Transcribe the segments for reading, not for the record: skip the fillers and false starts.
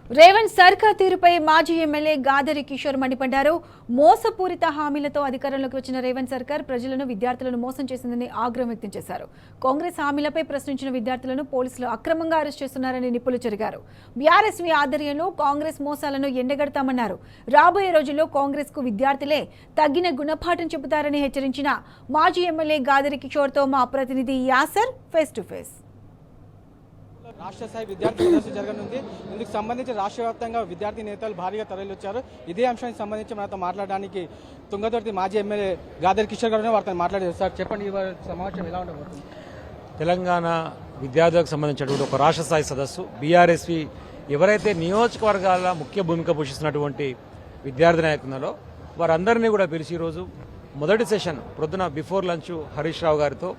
రేవంత్ సర్కార్ తీరుపై మాజీ ఎమ్మెల్యే గాదరి కిషోర్ మండిపడ్డారు. మోసపూరిత హామీలతో అధికారంలోకి వచ్చిన రేవంత్ సర్కార్ ప్రజలను విద్యార్థులను మోసం చేసిందని ఆగ్రహం వ్యక్తం చేశారు. కాంగ్రెస్ హామీలపై ప్రశ్నించిన విద్యార్థులను పోలీసులు అక్రమంగా అరెస్ట్ చేస్తున్నారని నిప్పులు చెరిగారు. బీఆర్ఎస్వీ ఆధ్వర్యంలో కాంగ్రెస్ మోసాలను ఎండగడతామన్నారు. రాబోయే రోజుల్లో కాంగ్రెస్ కు విద్యార్థులే తగిన గుణపాఠం చెబుతారని హెచ్చరించిన మాజీ ఎమ్మెల్యే గాదరి కిషోర్తో మా ప్రతినిధి యాసర్ ఫేస్ టు ఫేస్. రాష్ట్ర స్థాయి విద్యార్థి సదస్సు జరగనుంది. ఇందుకు సంబంధించి రాష్ట్ర వ్యాప్తంగా విద్యార్థి నేతలు భారీగా తరలివచ్చారు. ఇదే అంశానికి సంబంధించి మనతో మాట్లాడడానికి తుంగతుర్తి మాజీ ఎమ్మెల్యే గాదరి కిషోర్ గారు వారితో మాట్లాడారు. సార్ చెప్పండి, ఈ సమావేశం ఎలా ఉండబోతుంది? తెలంగాణ విద్యార్థులకు సంబంధించినటువంటి ఒక రాష్ట్ర స్థాయి సదస్సు బీఆర్ఎస్వి ఎవరైతే నియోజకవర్గాల ముఖ్య భూమిక పోషిస్తున్నటువంటి విద్యార్థి నాయకులలో వారందరినీ కూడా పిలిచి ఈరోజు మొదటి సెషన్ ప్రొద్దున బిఫోర్ లంచ్ హరీష్ రావు గారితో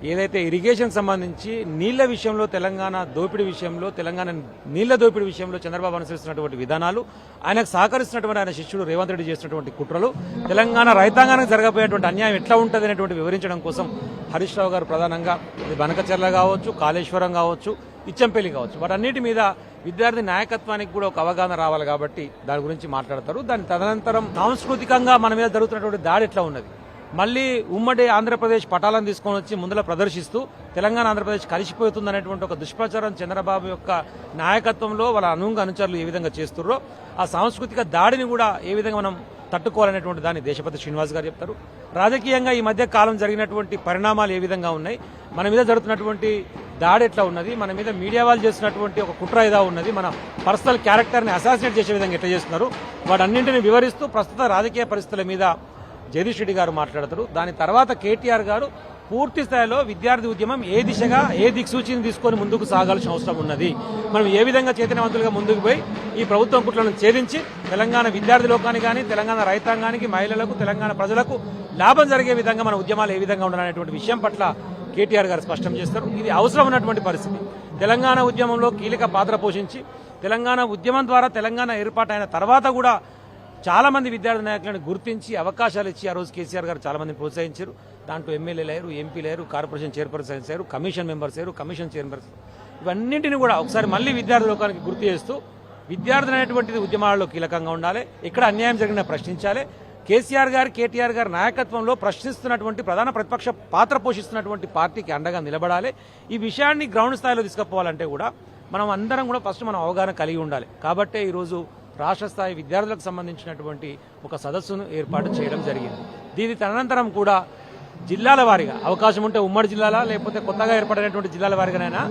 ఏదైతే ఇరిగేషన్ సంబంధించి నీళ్ల విషయంలో తెలంగాణ దోపిడీ విషయంలో తెలంగాణ నీళ్ల దోపిడీ విషయంలో చంద్రబాబు అనుసరిస్తున్నటువంటి విధానాలు, ఆయనకు సహకరిస్తున్నటువంటి ఆయన శిష్యుడు రేవంత్ రెడ్డి చేస్తున్నటువంటి కుట్రలు, తెలంగాణ రైతాంగానికి జరగబోయేటువంటి అన్యాయం ఎట్లా ఉంటుంది అనేటువంటి వివరించడం కోసం హరీష్ రావు గారు ప్రధానంగా బనకచెర్ల కావచ్చు, కాళేశ్వరం కావచ్చు, ఇచ్చంపల్లి కావచ్చు, వాటన్నిటి మీద విద్యార్థి నాయకత్వానికి కూడా ఒక అవగాహన రావాలి కాబట్టి దాని గురించి మాట్లాడతారు. దాని తదనంతరం సాంస్కృతికంగా మన మీద జరుగుతున్నటువంటి దాడి ఎట్లా ఉన్నది, మళ్లీ ఉమ్మడి ఆంధ్రప్రదేశ్ పటాలను తీసుకొని వచ్చి ముందులో ప్రదర్శిస్తూ తెలంగాణ ఆంధ్రప్రదేశ్ కలిసిపోతుందనేటువంటి ఒక దుష్ప్రచారం చంద్రబాబు యొక్క నాయకత్వంలో వాళ్ళ అనుచరులు ఏ విధంగా చేస్తున్నారో ఆ సాంస్కృతిక దాడిని కూడా ఏ విధంగా మనం తట్టుకోవాలనేటువంటి దాన్ని దేశపతి శ్రీనివాస్ గారు చెప్తారు. రాజకీయంగా ఈ మధ్య కాలం జరిగినటువంటి పరిణామాలు ఏ విధంగా ఉన్నాయి, మన మీద జరుగుతున్నటువంటి దాడి ఎట్లా ఉన్నది, మన మీద మీడియా వాళ్ళు చేస్తున్నటువంటి ఒక కుట్ర ఏదా ఉన్నది, మన పర్సనల్ క్యారెక్టర్ని అసాసినేట్ చేసే విధంగా ఎట్లా చేస్తున్నారు, వాటన్నింటినీ వివరిస్తూ ప్రస్తుత రాజకీయ పరిస్థితుల మీద జగదీష్ రెడ్డి గారు మాట్లాడతారు. దాని తర్వాత కేటీఆర్ గారు పూర్తి స్థాయిలో విద్యార్థి ఉద్యమం ఏ దిశగా ఏ దిక్సూచిని తీసుకొని ముందుకు సాగాల్సిన అవసరం ఉన్నది, మనం ఏ విధంగా చైతన్యవంతులుగా ముందుకు పోయి ఈ ప్రభుత్వం కుట్రలను ఛేదించి తెలంగాణ విద్యార్థి లోకానికి కానీ తెలంగాణ రైతాంగానికి మహిళలకు తెలంగాణ ప్రజలకు లాభం జరిగే విధంగా మన ఉద్యమాలు ఏ విధంగా ఉండాలనేటువంటి విషయం పట్ల కేటీఆర్ గారు స్పష్టం చేస్తారు. ఇది అవసరం ఉన్నటువంటి పరిస్థితి. తెలంగాణ ఉద్యమంలో కీలక పాత్ర పోషించి తెలంగాణ ఉద్యమం ద్వారా తెలంగాణ ఏర్పాటైన తర్వాత కూడా చాలా మంది విద్యార్థి నాయకులను గుర్తించి అవకాశాలు ఇచ్చి ఆ రోజు కేసీఆర్ గారు చాలా మందిని ప్రోత్సహించారు. దాంట్లో ఎమ్మెల్యేలు అయ్యారు, ఎంపీలు అయ్యారు, కార్పొరేషన్ చైర్పర్సన్స్ అయ్యారు, కమిషన్ మెంబర్స్ అయ్యారు, కమిషన్ చైర్పర్సన్. ఇవన్నింటినీ కూడా ఒకసారి మళ్లీ విద్యార్థి లోకానికి గుర్తు చేస్తూ విద్యార్థులు అనేటువంటిది ఉద్యమాలలో కీలకంగా ఉండాలి, ఎక్కడ అన్యాయం జరిగినా ప్రశ్నించాలి. కేసీఆర్ గారు కేటీఆర్ గారి నాయకత్వంలో ప్రశ్నిస్తున్నటువంటి ప్రధాన ప్రతిపక్ష పాత్ర పోషిస్తున్నటువంటి పార్టీకి అండగా నిలబడాలి. ఈ విషయాన్ని గ్రౌండ్ స్థాయిలో తీసుకుపోవాలంటే కూడా మనం అందరం కూడా ఫస్ట్ మనం అవగాహన కలిగి ఉండాలి. కాబట్టే ఈరోజు రాష్ట్ర స్థాయి విద్యార్థులకు సంబంధించినటువంటి ఒక సదస్సును ఏర్పాటు చేయడం జరిగింది. దీని తదనంతరం కూడా జిల్లాల వారీగా అవకాశం ఉంటే ఉమ్మడి జిల్లాల లేకపోతే కొత్తగా ఏర్పడినటువంటి జిల్లాల వారీగానైనా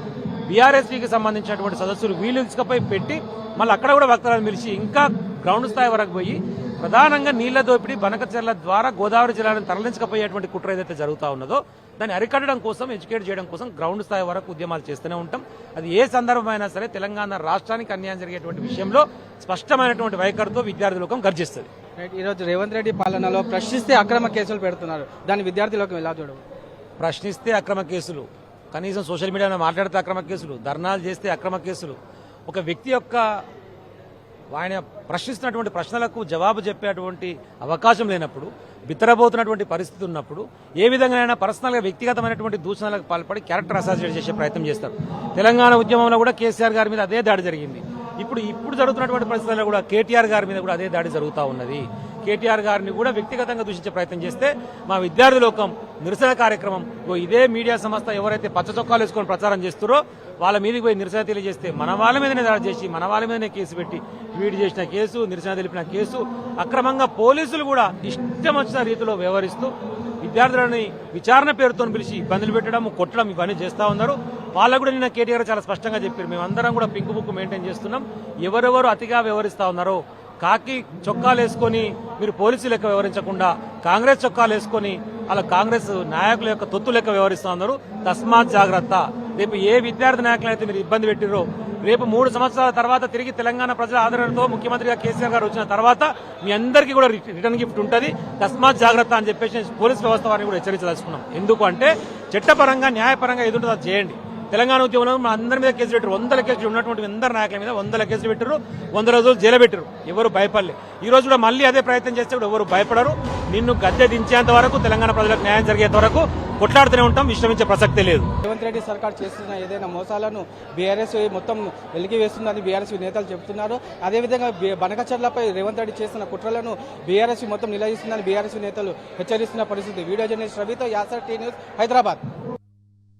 బీఆర్ఎస్పీకి సంబంధించినటువంటి సదస్సులు వీలు ఇసుకపై పెట్టి మళ్ళీ అక్కడ కూడా వక్తలను పిలిచి ఇంకా గ్రౌండ్ స్థాయి వరకు పోయి ప్రధానంగా నీళ్ల దోపిడీ బనకచెర్ల ద్వారా గోదావరి జిల్లాను తరలించకపోయేటువంటి కుట్ర ఏదైతే జరుగుతూ ఉన్నదో దాన్ని అరికట్టడం కోసం ఎడ్యుకేట్ చేయడం కోసం గ్రౌండ్ స్థాయి వరకు ఉద్యమాలు చేస్తూనే ఉంటాం. అది ఏ సందర్భమైనా సరే తెలంగాణ రాష్ట్రానికి అన్యాయం జరిగేటువంటి విషయంలో స్పష్టమైనటువంటి వైఖరితో విద్యార్థి లోకం గర్జిస్తుంది. ఈరోజు రేవంత్ రెడ్డి పాలనలో ప్రశ్నిస్తే అక్రమ కేసులు పెడుతున్నారు, దాని విద్యార్థి లోకం ఎలా చూడవు? ప్రశ్నిస్తే అక్రమ కేసులు, కనీసం సోషల్ మీడియాలో మాట్లాడితే అక్రమ కేసులు, ధర్నాలు చేస్తే అక్రమ కేసులు, ఒక వ్యక్తి యొక్క ఆయన ప్రశ్నిస్తున్నటువంటి ప్రశ్నలకు జవాబు చెప్పేటువంటి అవకాశం లేనప్పుడు, బిత్తరబోతున్నటువంటి పరిస్థితి ఉన్నప్పుడు ఏ విధంగానైనా పర్సనల్గా వ్యక్తిగతమైనటువంటి దూషణలకు పాల్పడి క్యారెక్టర్ అసాసినేట్ చేసే ప్రయత్నం చేస్తారు. తెలంగాణ ఉద్యమంలో కూడా కేసీఆర్ గారి మీద అదే దాడి జరిగింది. ఇప్పుడు జరుగుతున్నటువంటి పరిస్థితుల్లో కూడా కేటీఆర్ గారి మీద కూడా అదే దాడి జరుగుతూ ఉన్నది. కేటీఆర్ గారిని కూడా వ్యక్తిగతంగా దూషించే ప్రయత్నం చేస్తే మా విద్యార్థి లోకం నిరసన కార్యక్రమం ఇదే మీడియా సంస్థ ఎవరైతే పచ్చ చొక్కాలు వేసుకొని ప్రచారం చేస్తారో వాళ్ళ మీదకి పోయి నిరసన తెలియజేస్తే మన వాళ్ళ మీదనే దాడి చేసి మన వాళ్ళ మీదనే కేసు పెట్టి ట్వీట్ చేసిన కేసు, నిరసన తెలిపిన కేసు, అక్రమంగా పోలీసులు కూడా ఇష్టం వచ్చిన రీతిలో వ్యవహరిస్తూ విద్యార్థులని విచారణ పేరుతో పిలిచి ఇబ్బందులు పెట్టడం, కొట్టడం ఇవన్నీ చేస్తూ ఉన్నారు. వాళ్ళకు కూడా నిన్న కేటీఆర్ చాలా స్పష్టంగా చెప్పారు, మేమందరం కూడా పింక్ బుక్ మెయింటైన్ చేస్తున్నాం, ఎవరెవరు అతిగా వ్యవహరిస్తా ఉన్నారో కాకి చొక్కాలు వేసుకొని మీరు పోలీసు లెక్క వ్యవహరించకుండా కాంగ్రెస్ చొక్కాలు వేసుకొని అలా కాంగ్రెస్ నాయకుల యొక్క తొత్తు లెక్క వ్యవహరిస్తా ఉన్నారు. తస్మాత్ జాగ్రత్త. రేపు ఏ విద్యార్థి నాయకులను అయితే మీరు ఇబ్బంది పెట్టిరో రేపు 3 సంవత్సరాల తర్వాత తిరిగి తెలంగాణ ప్రజల ఆదరణతో ముఖ్యమంత్రిగా కేసీఆర్ గారు వచ్చిన తర్వాత మీ అందరికీ కూడా రిటర్న్ గిఫ్ట్ ఉంటుంది. తస్మాత్ జాగ్రత్త అని చెప్పేసి పోలీస్ వ్యవస్థ వారిని కూడా హెచ్చరించదలుచుకున్నాం. ఎందుకు అంటే చట్టపరంగా న్యాయపరంగా ఎదుటి చేయండి, తెలంగాణ ఉద్యమంలో మన అందరి మీద కేసులు పెట్టారు. 100 కేసులు ఉన్నటువంటి అందరి నాయకుల మీద 100 కేసులు పెట్టారు. 100 రోజులు జైలు పెట్టారు. ఎవరు భయపడలే. ఈ రోజు కూడా మళ్ళీ అదే ప్రయత్నం చేస్తే కూడా ఎవరు భయపడరు. నిన్ను గద్దె దించేంత వరకు, తెలంగాణ ప్రజలకు న్యాయం జరిగేంత వరకు కొట్లాడుతూనే ఉంటాం. విశ్రమించే ప్రసక్తే లేదు. రేవంత్ రెడ్డి సర్కార్ చేస్తున్న ఏదైనా మోసాలను బీఆర్ఎస్ మొత్తం వెలికి వేస్తుందని బీఆర్ఎస్ నేతలు చెబుతున్నారు. అదేవిధంగా బనకచర్లపై రేవంత్ రెడ్డి చేస్తున్న కుట్రలను బీఆర్ఎస్ మొత్తం నిలదీస్తుందని బీఆర్ఎస్ నేతలు హెచ్చరిస్తున్న పరిస్థితి. వీడియో జర్నలిస్ట్ రవితో యాసర్ టీ న్యూస్, హైదరాబాద్.